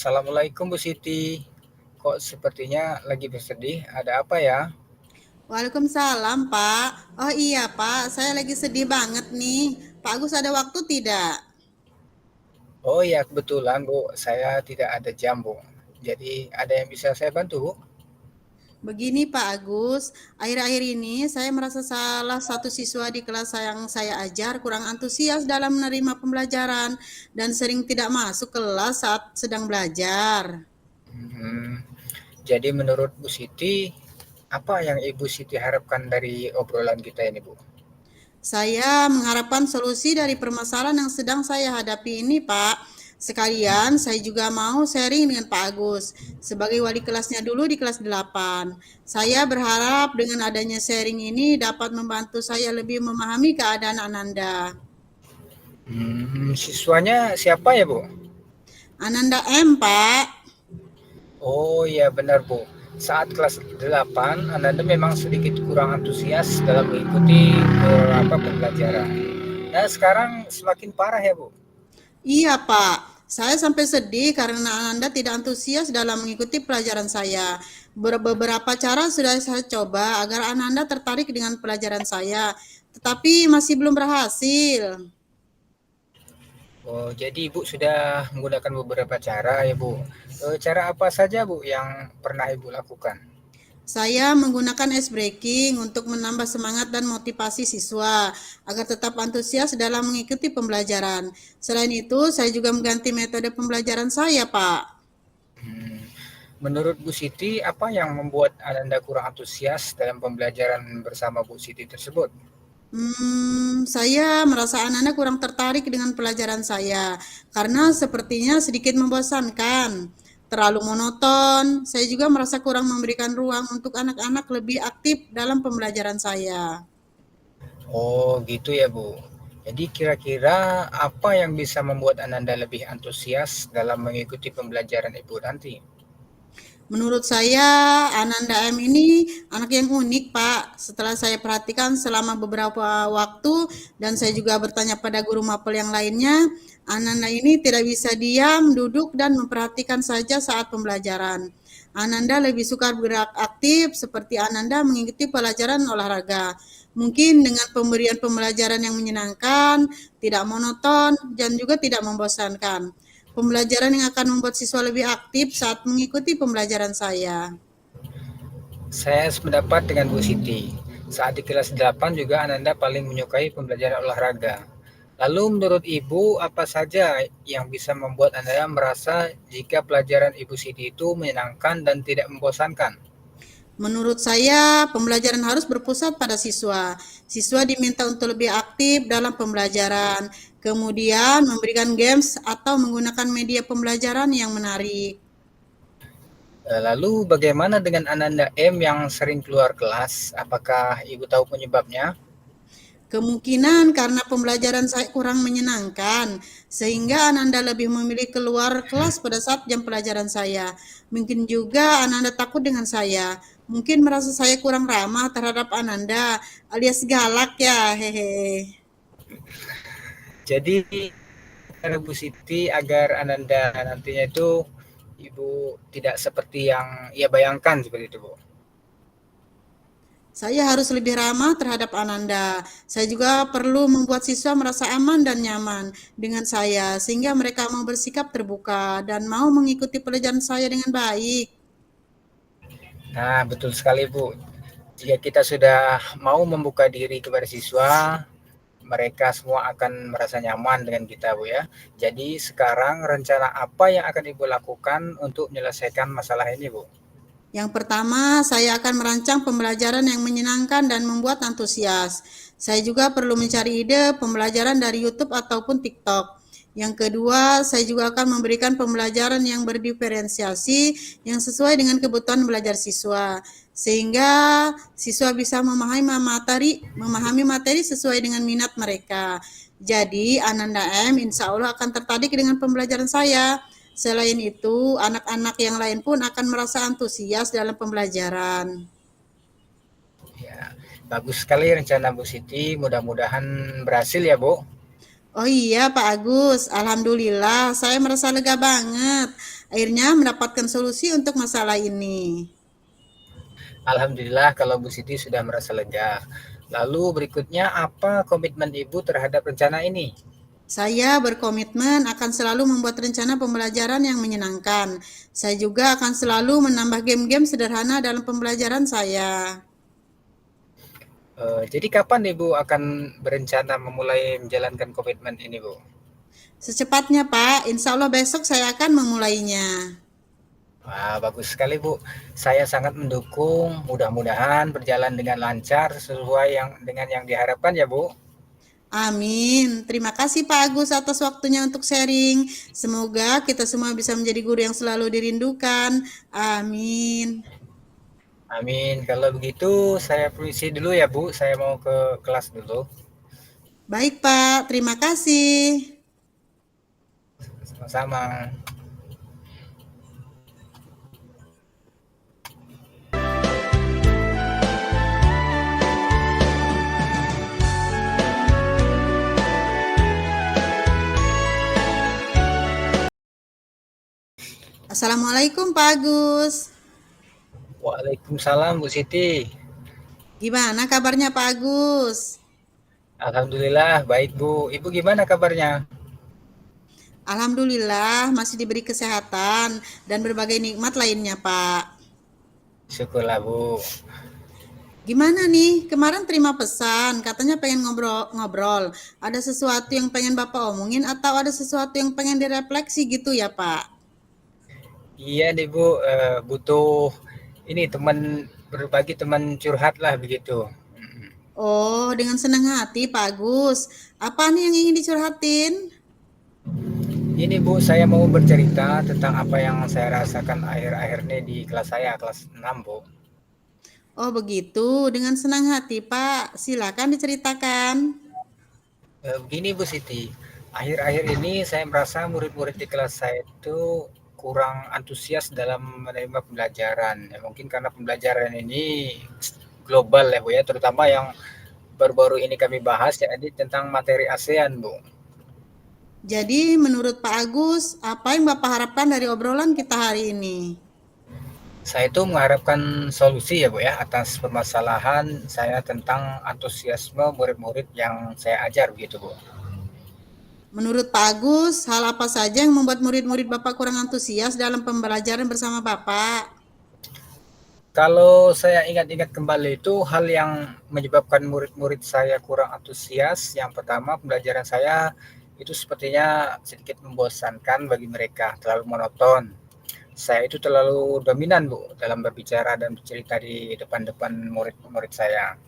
Assalamualaikum Bu Siti. Kok sepertinya lagi bersedih? Ada apa ya? Waalaikumsalam, Pak. Oh iya, Pak, saya lagi sedih banget nih. Pak Agus ada waktu tidak? Oh ya, kebetulan Bu, saya tidak ada jam Bu. Jadi ada yang bisa saya bantu Bu? Begini, Pak Agus, akhir-akhir ini saya merasa salah satu siswa di kelas yang saya ajar kurang antusias dalam menerima pembelajaran dan sering tidak masuk kelas saat sedang belajar. Hmm, jadi menurut Bu Siti, apa yang Ibu Siti harapkan dari obrolan kita ini Bu? Saya mengharapkan solusi dari permasalahan yang sedang saya hadapi ini, Pak. Sekalian, saya juga mau sharing dengan Pak Agus sebagai wali kelasnya dulu di kelas 8. Saya berharap dengan adanya sharing ini dapat membantu saya lebih memahami keadaan Ananda. Siswanya siapa ya Bu? Ananda M, Pak. Oh iya benar Bu. Saat kelas 8, Anda memang sedikit kurang antusias dalam mengikuti pembelajaran. Nah sekarang semakin parah ya Bu. Iya, Pak. Saya sampai sedih karena Ananda tidak antusias dalam mengikuti pelajaran saya. Beberapa cara sudah saya coba agar Ananda tertarik dengan pelajaran saya, tetapi masih belum berhasil. Oh, jadi Ibu sudah menggunakan beberapa cara ya Bu. Cara apa saja Bu yang pernah Ibu lakukan? Saya menggunakan ice breaking untuk menambah semangat dan motivasi siswa agar tetap antusias dalam mengikuti pembelajaran. Selain itu, saya juga mengganti metode pembelajaran saya, Pak. Menurut Bu Siti, apa yang membuat Anda kurang antusias dalam pembelajaran bersama Bu Siti tersebut? Saya merasa anak-anak kurang tertarik dengan pelajaran saya karena sepertinya sedikit membosankan, terlalu monoton. Saya juga merasa kurang memberikan ruang untuk anak-anak lebih aktif dalam pembelajaran saya. Oh, gitu ya Bu. Jadi kira-kira apa yang bisa membuat Ananda lebih antusias dalam mengikuti pembelajaran Ibu nanti? Menurut saya, Ananda M ini anak yang unik, Pak. Setelah saya perhatikan selama beberapa waktu dan saya juga bertanya pada guru mapel yang lainnya, Ananda ini tidak bisa diam, duduk, dan memperhatikan saja saat pembelajaran. Ananda lebih suka bergerak aktif seperti Ananda mengikuti pelajaran olahraga. Mungkin dengan pemberian pembelajaran yang menyenangkan, tidak monoton, dan juga tidak membosankan. Pembelajaran yang akan membuat siswa lebih aktif saat mengikuti pembelajaran saya. Saya sependapat dengan Bu Siti. Saat di kelas 8 juga Ananda paling menyukai pembelajaran olahraga. Lalu menurut Ibu, apa saja yang bisa membuat Anda merasa jika pelajaran Ibu Siti itu menyenangkan dan tidak membosankan? Menurut saya, pembelajaran harus berpusat pada siswa. Siswa diminta untuk lebih aktif dalam pembelajaran, kemudian memberikan games atau menggunakan media pembelajaran yang menarik. Lalu bagaimana dengan Ananda M yang sering keluar kelas? Apakah Ibu tahu penyebabnya? Kemungkinan karena pembelajaran saya kurang menyenangkan, sehingga Ananda lebih memilih keluar kelas pada saat jam pelajaran saya. Mungkin juga Ananda takut dengan saya. Mungkin merasa saya kurang ramah terhadap Ananda, alias galak ya, hehe. Jadi cara Bu Siti agar Ananda nantinya itu Ibu tidak seperti yang ia bayangkan seperti itu Bu. Saya harus lebih ramah terhadap Ananda. Saya juga perlu membuat siswa merasa aman dan nyaman dengan saya, sehingga mereka mau bersikap terbuka dan mau mengikuti pelajaran saya dengan baik. Nah, betul sekali Bu. Jika kita sudah mau membuka diri kepada siswa, mereka semua akan merasa nyaman dengan kita Bu ya. Jadi sekarang rencana apa yang akan Ibu lakukan untuk menyelesaikan masalah ini Bu? Yang pertama, saya akan merancang pembelajaran yang menyenangkan dan membuat antusias. Saya juga perlu mencari ide pembelajaran dari YouTube ataupun TikTok. Yang kedua, saya juga akan memberikan pembelajaran yang berdiferensiasi yang sesuai dengan kebutuhan belajar siswa, sehingga siswa bisa memahami materi sesuai dengan minat mereka. Jadi, Ananda M insya Allah akan tertarik dengan pembelajaran saya. Selain itu, anak-anak yang lain pun akan merasa antusias dalam pembelajaran. Ya, bagus sekali rencana Bu Siti. Mudah-mudahan berhasil ya Bu. Oh iya, Pak Agus, alhamdulillah, saya merasa lega banget. akhirnya mendapatkan solusi untuk masalah ini. Alhamdulillah kalau Bu Siti sudah merasa lega. Lalu berikutnya apa komitmen Ibu terhadap rencana ini? Saya berkomitmen akan selalu membuat rencana pembelajaran yang menyenangkan. Saya juga akan selalu menambah game-game sederhana dalam pembelajaran saya. Jadi kapan Ibu akan berencana memulai menjalankan komitmen ini, Bu? Secepatnya, Pak. Insya Allah besok saya akan memulainya. Wah, bagus sekali, Bu. Saya sangat mendukung. Mudah-mudahan berjalan dengan lancar sesuai dengan yang diharapkan ya, Bu. Amin. Terima kasih Pak Agus atas waktunya untuk sharing. Semoga kita semua bisa menjadi guru yang selalu dirindukan. Amin. Amin. Kalau begitu, saya permisi dulu ya, Bu. Saya mau ke kelas dulu. Baik Pak, terima kasih. Sama-sama. Assalamualaikum Pak Agus. Waalaikumsalam, Bu Siti. Gimana kabarnya Pak Agus? Alhamdulillah, baik, Bu. Ibu gimana kabarnya? Alhamdulillah masih diberi kesehatan dan berbagai nikmat lainnya Pak. Syukurlah, Bu. Gimana nih? Kemarin terima pesan, katanya pengen ngobrol-ngobrol. Ada sesuatu yang pengen Bapak omongin atau ada sesuatu yang pengen direfleksi gitu ya Pak? Iya nih, Bu. Butuh ini berbagi teman curhat lah begitu. Oh, dengan senang hati Pak Agus. Apa nih yang ingin dicurhatin? Ini Bu, saya mau bercerita tentang apa yang saya rasakan akhir-akhir ini di kelas saya, kelas 6 Bu. Oh, begitu. Dengan senang hati Pak. Silakan diceritakan. Begini Bu Siti, akhir-akhir ini saya merasa murid-murid di kelas saya itu kurang antusias dalam menerima pembelajaran. Ya, mungkin karena pembelajaran ini global ya Bu ya, terutama yang baru-baru ini kami bahas ya tentang materi ASEAN Bu. Jadi, menurut Pak Agus, apa yang Bapak harapkan dari obrolan kita hari ini? Saya itu mengharapkan solusi ya Bu ya atas permasalahan saya tentang antusiasme murid-murid yang saya ajar begitu Bu. Menurut Pak Agus, hal apa saja yang membuat murid-murid Bapak kurang antusias dalam pembelajaran bersama Bapak? Kalau saya ingat-ingat kembali itu hal yang menyebabkan murid-murid saya kurang antusias. Yang pertama, pembelajaran saya itu sepertinya sedikit membosankan bagi mereka, terlalu monoton. Saya itu terlalu dominan Bu dalam berbicara dan bercerita di depan-depan murid-murid saya.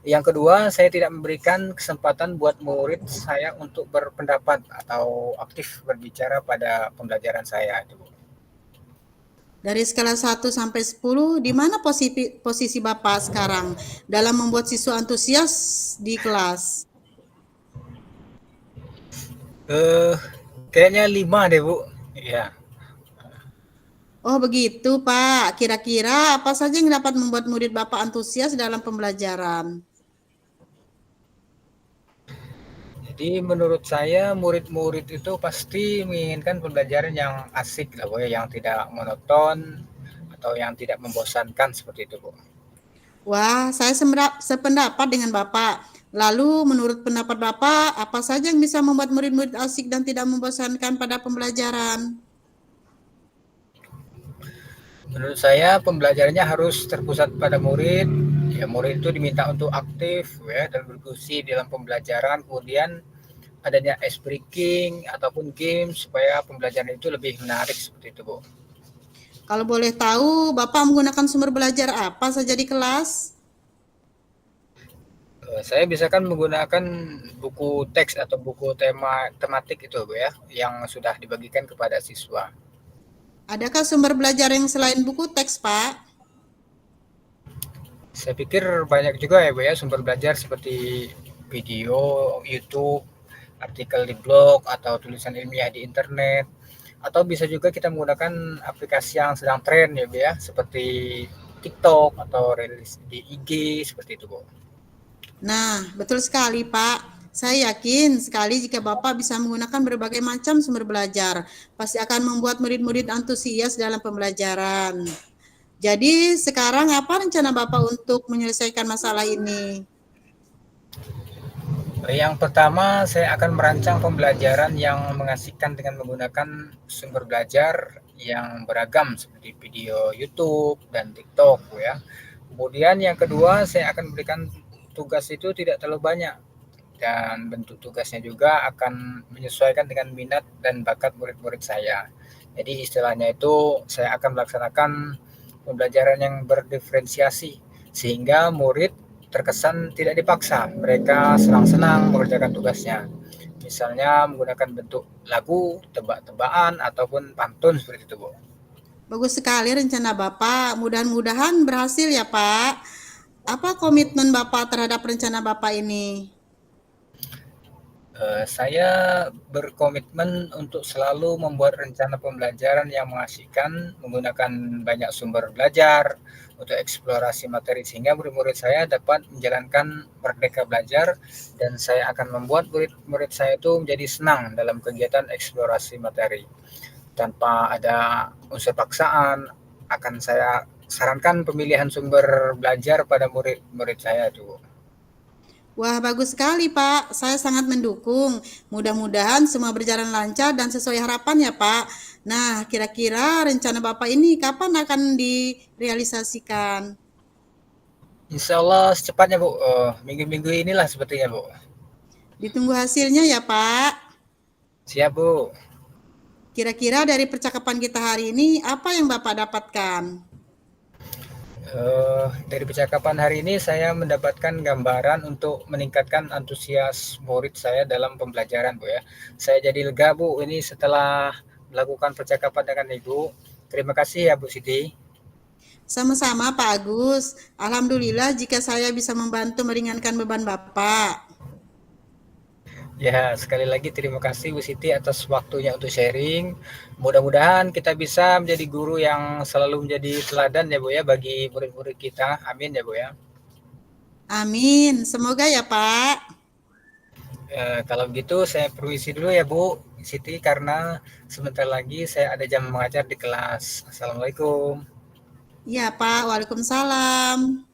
Yang kedua, saya tidak memberikan kesempatan buat murid saya untuk berpendapat atau aktif berbicara pada pembelajaran saya itu Bu. Dari skala 1 sampai 10, di mana posisi Bapak sekarang dalam membuat siswa antusias di kelas? Kayaknya 5 deh Bu. Iya. Oh begitu Pak, kira-kira apa saja yang dapat membuat murid Bapak antusias dalam pembelajaran? Jadi menurut saya murid-murid itu pasti menginginkan pembelajaran yang asik lah Bu, yang tidak monoton atau yang tidak membosankan seperti itu Bu. Wah, saya sependapat dengan Bapak. Lalu menurut pendapat Bapak, apa saja yang bisa membuat murid-murid asik dan tidak membosankan pada pembelajaran? Menurut saya pembelajarannya harus terpusat pada murid. Ya, murid itu diminta untuk aktif ya dan berdiskusi dalam pembelajaran. Kemudian adanya ice breaking ataupun game supaya pembelajaran itu lebih menarik seperti itu Bu. Kalau boleh tahu, Bapak menggunakan sumber belajar apa saja di kelas? Saya biasakan menggunakan buku teks atau buku tematik itu Bu ya, yang sudah dibagikan kepada siswa. Adakah sumber belajar yang selain buku teks, Pak? Saya pikir banyak juga ya Bu ya sumber belajar seperti video, YouTube, artikel di blog atau tulisan ilmiah di internet. Atau bisa juga kita menggunakan aplikasi yang sedang tren ya Bu ya, seperti TikTok atau rilis di IG seperti itu Bu. Nah, betul sekali, Pak. Saya yakin sekali jika Bapak bisa menggunakan berbagai macam sumber belajar, pasti akan membuat murid-murid antusias dalam pembelajaran. Jadi sekarang apa rencana Bapak untuk menyelesaikan masalah ini? Yang pertama, saya akan merancang pembelajaran yang mengasihkan dengan menggunakan sumber belajar yang beragam seperti video YouTube dan TikTok ya. Kemudian yang kedua, saya akan berikan tugas itu tidak terlalu banyak dan bentuk tugasnya juga akan menyesuaikan dengan minat dan bakat murid-murid saya. Jadi istilahnya itu saya akan melaksanakan pembelajaran yang berdiferensiasi sehingga murid terkesan tidak dipaksa, mereka senang-senang mengerjakan tugasnya. Misalnya menggunakan bentuk lagu, tebak-tebakan, ataupun pantun seperti itu, Bu. Bagus sekali rencana Bapak, mudah-mudahan berhasil ya Pak. Apa komitmen Bapak terhadap rencana Bapak ini? Saya berkomitmen untuk selalu membuat rencana pembelajaran yang mengasihkan, menggunakan banyak sumber belajar untuk eksplorasi materi sehingga murid-murid saya dapat menjalankan merdeka belajar dan saya akan membuat murid-murid saya itu menjadi senang dalam kegiatan eksplorasi materi. Tanpa ada unsur paksaan, akan saya sarankan pemilihan sumber belajar pada murid-murid saya itu. Wah, bagus sekali Pak. Saya sangat mendukung. Mudah-mudahan semua berjalan lancar dan sesuai harapan ya Pak. Nah, kira-kira rencana Bapak ini kapan akan direalisasikan? Insya Allah secepatnya Bu, minggu-minggu inilah sepertinya Bu. Ditunggu hasilnya ya Pak. Siap Bu. Kira-kira dari percakapan kita hari ini, apa yang Bapak dapatkan? Dari percakapan hari ini saya mendapatkan gambaran untuk meningkatkan antusias murid saya dalam pembelajaran Bu ya. Saya jadi lega Bu ini setelah melakukan percakapan dengan Ibu. Terima kasih ya Bu Siti. Sama-sama Pak Agus. Alhamdulillah jika saya bisa membantu meringankan beban Bapak. Ya, sekali lagi terima kasih Bu Siti atas waktunya untuk sharing. Mudah-mudahan kita bisa menjadi guru yang selalu menjadi teladan ya Bu ya bagi murid-murid kita. Amin ya Bu ya. Amin. Semoga ya Pak. Kalau gitu saya permisi dulu ya Bu Siti karena sebentar lagi saya ada jam mengajar di kelas. Assalamualaikum. Iya Pak. Waalaikumsalam.